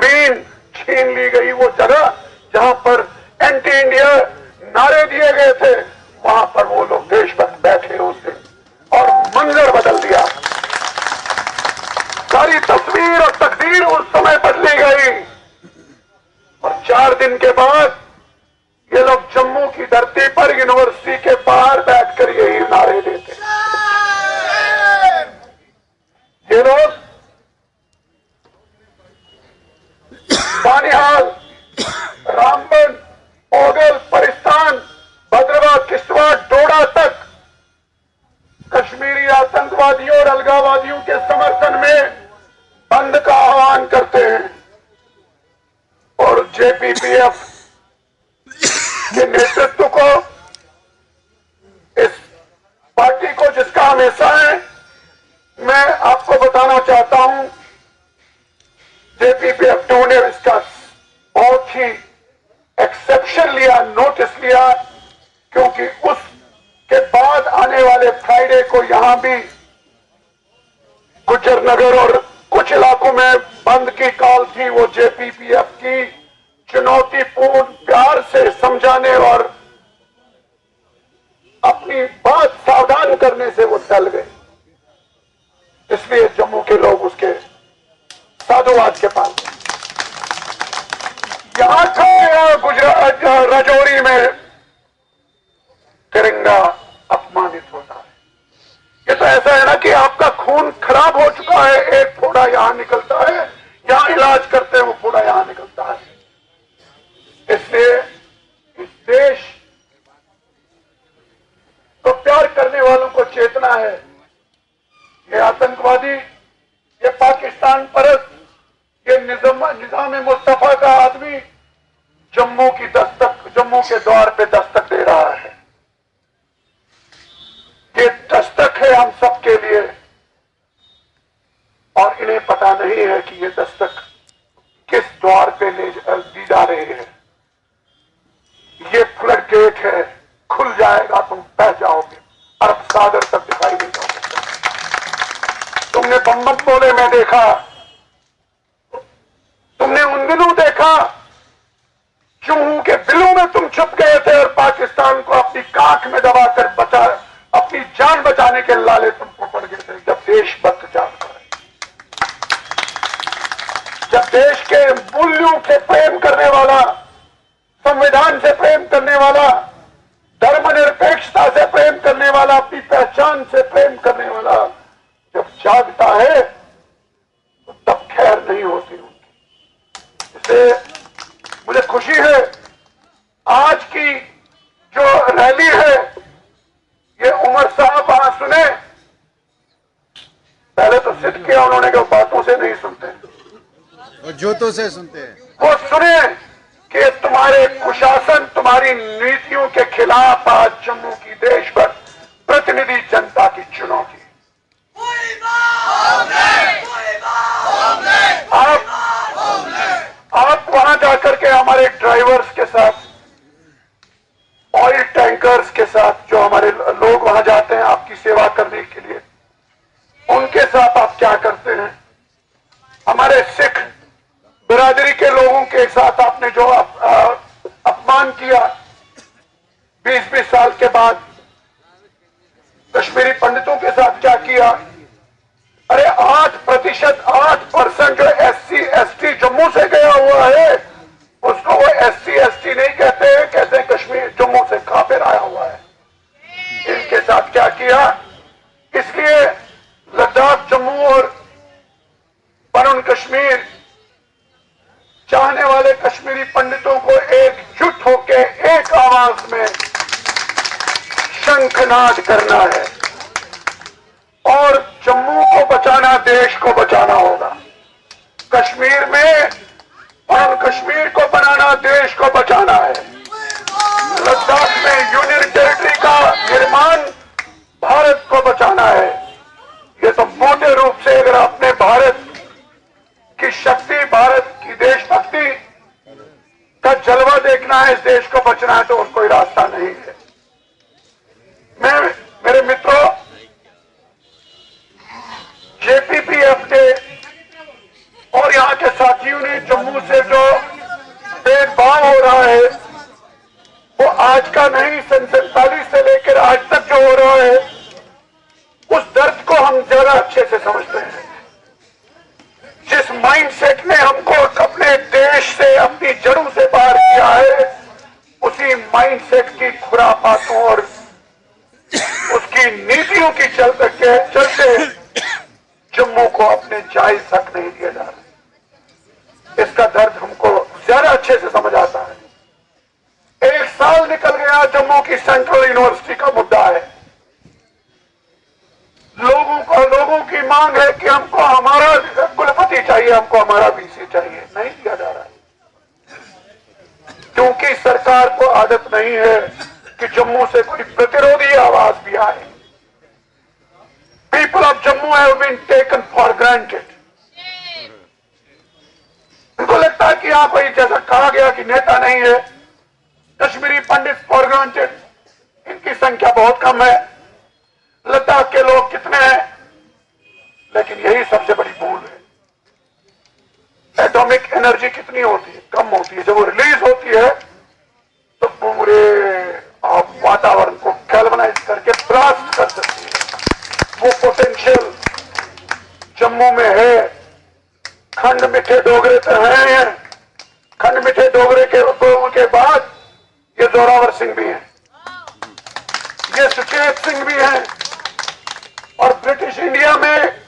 जमीन छीन ली गई, वो जगह जहां पर एंटी इंडिया नारे दिए गए थे, वहां पर वो लोग देशभक्त बैठे उस दिन और मंजर बदल दिया। सारी तस्वीर और तकदीर उस समय बदली गई। और 4 दिन के बाद ये लोग जम्मू की धरती पर यूनिवर्सिटी के बाहर बैठकर यही नारे देते। ये लोग बानिहाल, रामबन, ओगल, परिस्तान, भद्रवाह, किश्तवाड़, डोडा तक कश्मीरी आतंकवादियों और अलगाववादियों के समर्थन में बंद का आह्वान करते हैं। और जेपीपीएफ के नेतृत्व को, इस पार्टी को जिसका हम हिस्सा है, मैं आपको बताना चाहता हूं, जेपीपीएफ ने इसका बहुत ही एक्सेप्शन लिया, नोटिस लिया, क्योंकि उसके बाद आने वाले फ्राइडे को यहां भी गुज्जर नगर और कुछ इलाकों में बंद की कॉल थी। वो जेपीपीएफ की चुनौतीपूर्ण प्यार से समझाने और अपनी बात सावधान करने से वो टल गए। इसलिए जम्मू के लोग उसके साधुवाद के पास यहां था, गुजरात राजौरी में तिरंगा अपमानित होता है। ये तो ऐसा है ना कि आपका खून खराब हो चुका है, एक फोड़ा यहां निकलता है, यहां इलाज करते हैं, वो फोड़ा यहां निकलता है। इसलिए इस देश को प्यार करने वालों को चेतना है। ये आतंकवादी, ये पाकिस्तान परस्त, ये निजाम मुस्तफा का आदमी जम्मू के द्वार पे दस्तक दे रहा है। ये दस्तक है हम सबके लिए, और इन्हें पता नहीं है कि ये दस्तक किस द्वार पे दी जा रही है। ये फ्लड गेट है, खुल जाएगा, तुम बह जाओगे, अरब सागर तक दिखाई नहीं जाओगे। तुमने बम बोले, मैं देखा, तुमने उन दिनों देखा चूहों के बिलों में तुम छुप गए थे और पाकिस्तान को अपनी काख में दबाकर अपनी जान बचाने के लाले तुम पकड़ गए थे। जब देशभक्त जानता है, जब देश के मूल्यों से प्रेम करने वाला, संविधान से प्रेम करने वाला, धर्मनिरपेक्षता से प्रेम करने वाला, अपनी पहचान से प्रेम करने वाला जब जागता है तो तब खैर नहीं होती उनकी। इससे मुझे खुशी है, आज की जो रैली है, ये उमर साहब वहां सुने, पहले तो सिद्ध किया उन्होंने कि बातों से नहीं सुनते, और जोतों से सुनते हैं। वो सुने कि तुम्हारे कुशासन, तुम्हारी नीतियों के खिलाफ आज जम्मू की देशभक्त प्रतिनिधि जनता की चुनौती। आप वहां जाकर के हमारे ड्राइवर्स के साथ, ऑयल टैंकर्स के साथ, जो हमारे लोग वहां जाते हैं आपकी सेवा करने के लिए, उनके साथ आप क्या करते हैं? हमारे सिख बिरादरी के लोगों के साथ आपने जो अपमान किया 20-20 साल के बाद, कश्मीरी पंडितों के साथ क्या किया? अरे 8% जो SC/ST जम्मू से गया हुआ है, उसको वो SC/ST नहीं कहते हैं, कहते हैं कश्मीर जम्मू से काफिर आया हुआ है। इनके साथ क्या किया? इसलिए लद्दाख, जम्मू और पनन कश्मीर चाहने वाले कश्मीरी पंडितों को एकजुट होकर एक आवाज में शंखनाद करना है, और जम्मू को बचाना, देश को बचाना होगा। कश्मीर में और कश्मीर को बनाना, देश को बचाना है। लद्दाख में यूनियन टेरिटरी का निर्माण, भारत को बचाना है। ये तो मोटे रूप से अगर आपने भारत की शक्ति, भारत की देशभक्ति का जलवा देखना है, इस देश को बचना है, तो और कोई रास्ता नहीं है। मेरे मित्रों, जेपीपीएफ ने और यहां के साथियों ने जम्मू रहा है वो आज का नहीं, सन 47 से लेकर आज तक जो हो रहा है उस दर्द को हम ज्यादा अच्छे से समझते हैं। जिस माइंडसेट ने हमको अपने देश से, अपनी जड़ों से बाहर किया है, उसी माइंडसेट की खुराफातों और उसकी नीतियों की चलते जम्मू को अपने जायज हक नहीं दिया जा रहा। इसका दर्द हमको ज्यादा अच्छे से समझ आता है। 1 साल निकल गया, जम्मू की सेंट्रल यूनिवर्सिटी का मुद्दा है। लोगों की मांग है कि हमको हमारा कुलपति चाहिए, हमको हमारा बीसी चाहिए, नहीं दिया जा रहा है क्योंकि सरकार को आदत नहीं है कि जम्मू से कोई प्रतिरोधी आवाज भी आए। People of Jammu have been taken for granted. उनको लगता है कि यहां कोई, जैसा कहा गया कि नेता नहीं है, कश्मीरी पंडित फॉर ग्रांटेड, इनकी संख्या बहुत कम है। लद्दाख के लोग कितने हैं, लेकिन यही सबसे बड़ी भूल है। एटॉमिक एनर्जी कितनी होती है, कम होती है। जब वो रिलीज होती है तो पूरे वातावरण को गैल्वेनाइज करके ब्लास्ट कर सकती है। वो पोटेंशियल जम्मू में है। खंड मिठे डोगरे तो हैं, खंड मिठे डोगरे के बाद ये जोरावर सिंह भी हैं, ये सुचेत सिंह भी हैं। और ब्रिटिश इंडिया में